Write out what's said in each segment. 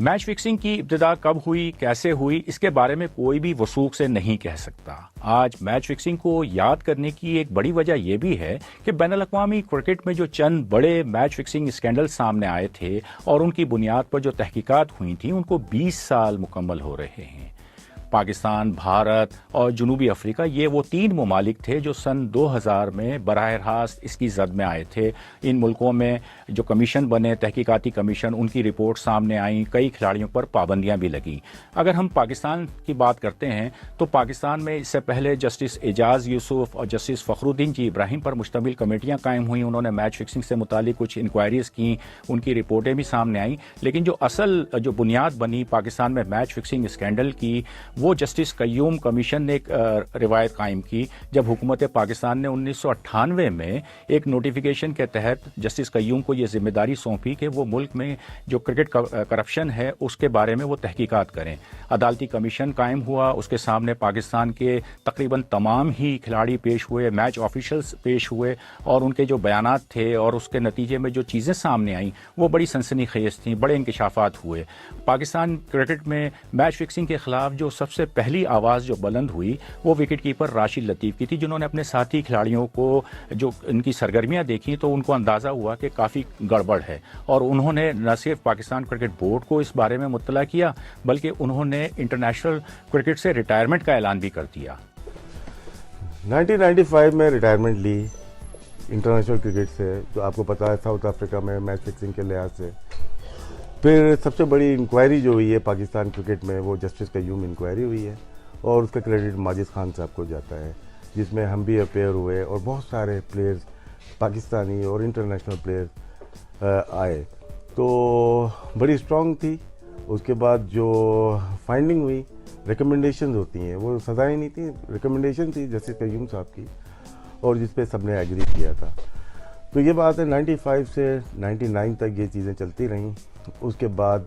Match fixing کی ابتدا کب ہوئی، کیسے ہوئی، اس کے بارے میں کوئی بھی وثوق سے نہیں کہہ سکتا۔ آج میچ فکسنگ کو یاد کرنے کی ایک بڑی وجہ یہ بھی ہے کہ بین الاقوامی کرکٹ میں جو چند بڑے میچ فکسنگ اسکینڈل سامنے آئے تھے اور ان کی بنیاد پر جو تحقیقات ہوئی تھیں ان کو 20 سال مکمل ہو رہے ہیں۔ پاکستان، بھارت اور جنوبی افریقہ یہ وہ تین ممالک تھے جو سن 2000 میں براہ راست اس کی زد میں آئے تھے۔ ان ملکوں میں جو کمیشن بنے، تحقیقاتی کمیشن، ان کی رپورٹ سامنے آئیں، کئی کھلاڑیوں پر پابندیاں بھی لگیں۔ اگر ہم پاکستان کی بات کرتے ہیں تو پاکستان میں اس سے پہلے جسٹس اعجاز یوسف اور جسٹس فخر الدین جی ابراہیم پر مشتمل کمیٹیاں قائم ہوئیں، انہوں نے میچ فکسنگ سے متعلق کچھ انکوائریز کیں، ان کی رپورٹیں بھی سامنے آئیں، لیکن جو اصل جو بنیاد بنی پاکستان میں میچ فکسنگ اسکینڈل کی، وہ جسٹس قیوم کمیشن نے ایک روایت قائم کی جب حکومت پاکستان نے 1998 میں ایک نوٹیفیکیشن کے تحت جسٹس قیوم کو یہ ذمہ داری سونپی کہ وہ ملک میں جو کرکٹ کرپشن ہے اس کے بارے میں وہ تحقیقات کریں۔ عدالتی کمیشن قائم ہوا، اس کے سامنے پاکستان کے تقریباً تمام ہی کھلاڑی پیش ہوئے، میچ آفیشلز پیش ہوئے، اور ان کے جو بیانات تھے اور اس کے نتیجے میں جو چیزیں سامنے آئیں وہ بڑی سنسنی خیز تھیں، بڑے انکشافات ہوئے۔ پاکستان کرکٹ میں میچ فکسنگ کے خلاف جو سب سے پہلی آواز جو بلند ہوئی وہ وکٹ کیپر راشد لطیف کی تھی، جنہوں نے اپنے ساتھی کھلاڑیوں کو جو ان کی سرگرمیاں دیکھی تو ان کو اندازہ ہوا کہ کافی گڑبڑ ہے، اور انہوں نے نہ صرف پاکستان کرکٹ بورڈ کو اس بارے میں مطلع کیا بلکہ انہوں نے انٹرنیشنل کرکٹ سے ریٹائرمنٹ کا اعلان بھی کر دیا۔ 1995 میں ریٹائرمنٹ لی انٹرنیشنل کرکٹ سے، جو آپ کو پتا ہے ساؤتھ افریقہ میں میچ فکسنگ کے لحاظ سے۔ پھر سب سے بڑی انکوائری جو ہوئی ہے پاکستان کرکٹ میں وہ جسٹس قیوم انکوائری ہوئی ہے، اور اس کا کریڈٹ ماجد خان صاحب کو جاتا ہے، جس میں ہم بھی اپیئر ہوئے اور بہت سارے پلیئرز پاکستانی اور انٹرنیشنل پلیئرز آئے، تو بڑی اسٹرانگ تھی۔ اس کے بعد جو فائنڈنگ ہوئی، ریکمنڈیشنز ہوتی ہیں، وہ سزائیں نہیں تھیں، ریکمنڈیشن تھی جسٹس قیوم صاحب کی، اور جس پہ سب نے ایگری کیا تھا۔ تو یہ بات ہے 95 سے 99 تک یہ چیزیں چلتی رہیں۔ اس کے بعد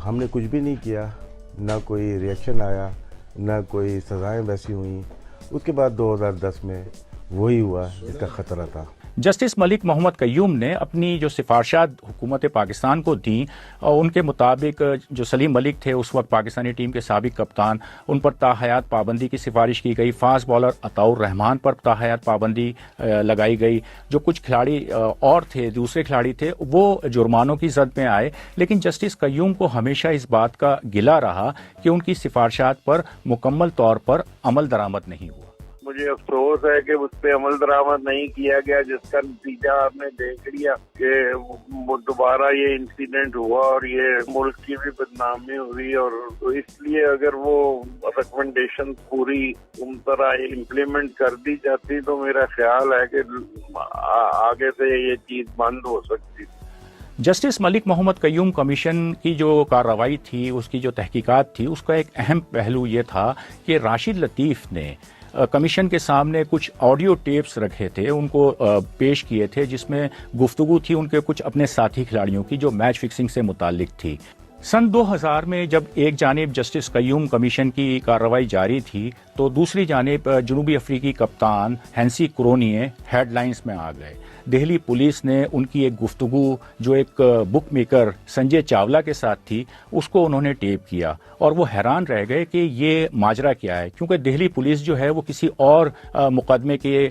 ہم نے کچھ بھی نہیں کیا، نہ کوئی ریئیکشن آیا، نہ کوئی سزائیں ویسی ہوئیں۔ اس کے بعد 2010 میں وہی ہوا جس کا خطرہ تھا۔ جسٹس ملک محمد قیوم نے اپنی جو سفارشات حکومت پاکستان کو دیں، اور ان کے مطابق جو سلیم ملک تھے اس وقت پاکستانی ٹیم کے سابق کپتان، ان پر تاحیات پابندی کی سفارش کی گئی۔ فاسٹ بالر عطاء الرحمان پر تاحیات پابندی لگائی گئی۔ جو کچھ کھلاڑی اور تھے، دوسرے کھلاڑی تھے، وہ جرمانوں کی زد میں آئے، لیکن جسٹس قیوم کو ہمیشہ اس بات کا گلہ رہا کہ ان کی سفارشات پر مکمل طور پر عمل درآمد نہیں ہوا۔ مجھے افسوس ہے کہ اس پہ عمل درآمد نہیں کیا گیا، جس کا نتیجہ آپ نے دیکھ لیا کہ وہ دوبارہ یہ انسیڈنٹ ہوا اور یہ ملک کی بھی بدنامی ہوئی۔ اور اس لیے اگر وہ ریکمنڈیشن پوری طرح امپلیمنٹ کر دی جاتی تو میرا خیال ہے کہ آگے سے یہ چیز بند ہو سکتی۔ جسٹس ملک محمد قیوم کمیشن کی جو کارروائی تھی، اس کی جو تحقیقات تھی، اس کا ایک اہم پہلو یہ تھا کہ راشد لطیف نے کمیشن کے سامنے کچھ آڈیو ٹیپس رکھے تھے، ان کو پیش کیے تھے، جس میں گفتگو تھی ان کے کچھ اپنے ساتھی کھلاڑیوں کی جو میچ فکسنگ سے متعلق تھی۔ سن 2000 میں جب ایک جانب جسٹس قیوم کمیشن کی کارروائی جاری تھی تو دوسری جانب جنوبی افریقی کپتان ہینسی کرونیے ہیڈ لائنز میں آ گئے۔ دہلی پولیس نے ان کی ایک گفتگو جو ایک بک میکر سنجے چاولہ کے ساتھ تھی، اس کو انہوں نے ٹیپ کیا، اور وہ حیران رہ گئے کہ یہ ماجرا کیا ہے، کیونکہ دہلی پولیس جو ہے وہ کسی اور مقدمے کے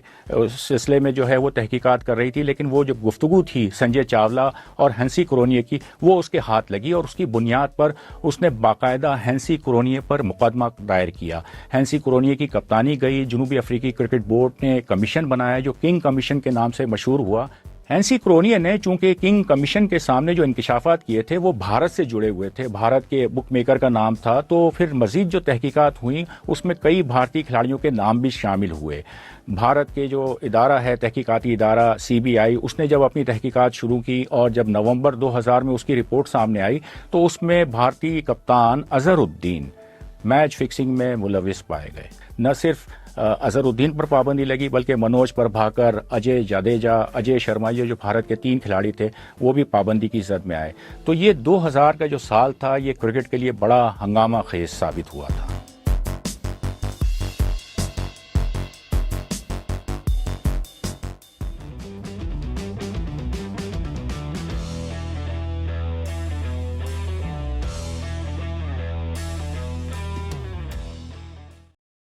سلسلے میں جو ہے وہ تحقیقات کر رہی تھی، لیکن وہ جو گفتگو تھی سنجے چاولہ اور ہینسی کرونیے کی، وہ اس کے ہاتھ لگی، اور اس کی بنیاد پر اس نے باقاعدہ ہینسی کرونیے پر مقدمہ دائر کیا۔ ہینسی کرونیے کی کپتانی گئی، جنوبی افریقی کرکٹ بورڈ نے کمیشن بنایا جو کنگ کمیشن کے نام سے مشہور ہوا۔ ہینسی کرونیے نے چونکہ کنگ کمیشن کے سامنے جو انکشافات کیے تھے وہ بھارت سے جڑے ہوئے تھے، بھارت کے بک میکر کا نام تھا، تو پھر مزید جو تحقیقات ہوئیں اس میں کئی بھارتی کھلاڑیوں کے نام بھی شامل ہوئے۔ بھارت کے جو ادارہ ہے، تحقیقاتی ادارہ CBI، اس نے جب اپنی تحقیقات شروع کی اور جب نومبر 2000 میں اس کی رپورٹ سامنے آئی تو اس میں بھارتی کپتان اظہر الدین میچ فکسنگ میں ملوث پائے گئے۔ نہ صرف اظہر الدین پر پابندی لگی بلکہ منوج پربھاکر، اجے جڈیجا، اجے شرما، یہ جو بھارت کے 3 کھلاڑی تھے وہ بھی پابندی کی زد میں آئے۔ تو یہ 2000 کا جو سال تھا یہ کرکٹ کے لیے بڑا ہنگامہ خیز ثابت ہوا تھا۔